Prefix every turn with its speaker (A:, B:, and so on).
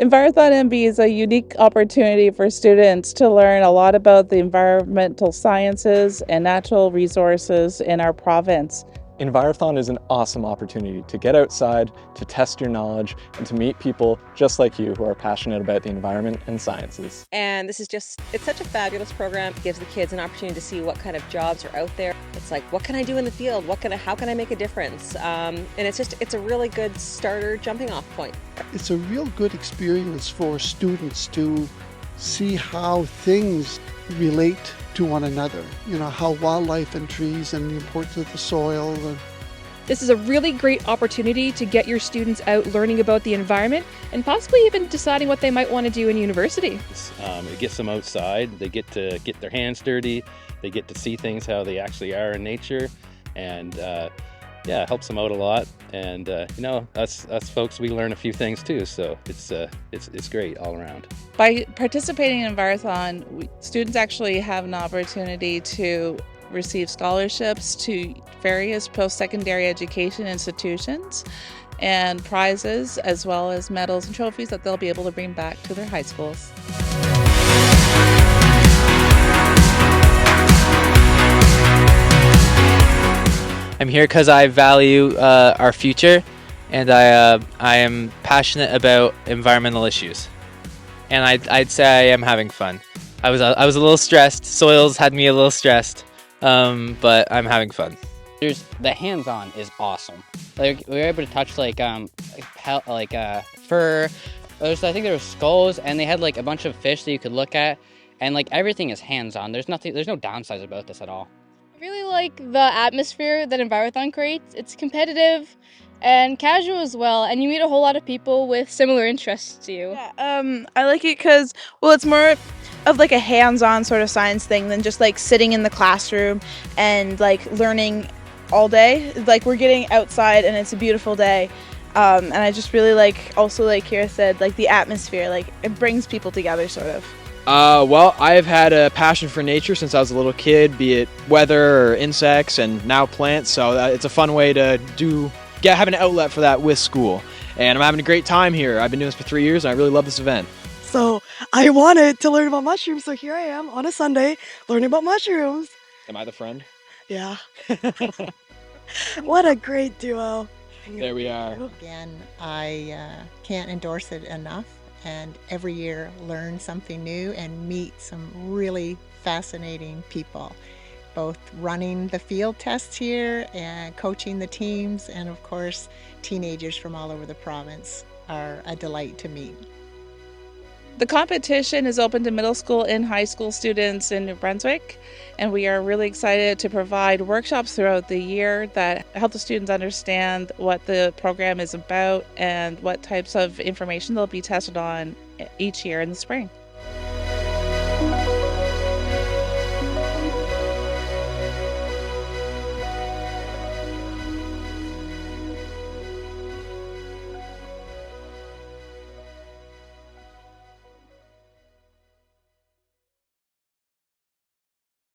A: Envirothon NB is a unique opportunity for students to learn a lot about the environmental sciences and natural resources in our province.
B: Envirothon is an awesome opportunity to get outside, to test your knowledge, and to meet people just like you who are passionate about the environment and sciences.
C: And it's such a fabulous program. It gives the kids an opportunity to see what kind of jobs are out there. It's like, what can I do in the field? How can I make a difference? And it's a really good starter jumping off point.
D: It's a real good experience for students to see how things relate to one another. You know, how wildlife and trees and the importance of the soil.
E: This is a really great opportunity to get your students out learning about the environment and possibly even deciding what they might want to do in university.
F: It gets them outside, they get to get their hands dirty, they get to see things how they actually are in nature, and it helps them out a lot. And us folks, we learn a few things too, so it's great all around.
A: By participating in Envirothon, students actually have an opportunity to receive scholarships to various post-secondary education institutions and prizes, as well as medals and trophies that they'll be able to bring back to their high schools.
G: I'm here because I value our future, and I am passionate about environmental issues, and I'd say I am having fun. I was a little stressed. Soils had me a little stressed, but I'm having fun.
H: The hands-on is awesome. Like, we were able to touch fur. I think there were skulls, and they had like a bunch of fish that you could look at, and like everything is hands-on. There's no downsides about this at all.
I: I really like the atmosphere that Envirothon creates. It's competitive and casual as well, and you meet a whole lot of people with similar interests to you.
J: Yeah, I like it because, well, it's more of like a hands-on sort of science thing than just like sitting in the classroom and like learning all day. Like, we're getting outside and it's a beautiful day, and I just really like, also like Kira said, like the atmosphere, like it brings people together sort of.
K: Well, I've had a passion for nature since I was a little kid, be it weather or insects and now plants, so it's a fun way to have an outlet for that with school. And I'm having a great time here. I've been doing this for 3 years and I really love this event.
L: So I wanted to learn about mushrooms, so here I am on a Sunday learning about mushrooms.
K: Am I the friend?
L: Yeah. What a great duo.
K: There we are.
M: Again, I can't endorse it enough, and every year learn something new and meet some really fascinating people, both running the field tests here and coaching the teams, and of course teenagers from all over the province are a delight to meet.
A: The competition is open to middle school and high school students in New Brunswick, and we are really excited to provide workshops throughout the year that help the students understand what the program is about and what types of information they'll be tested on each year in the spring.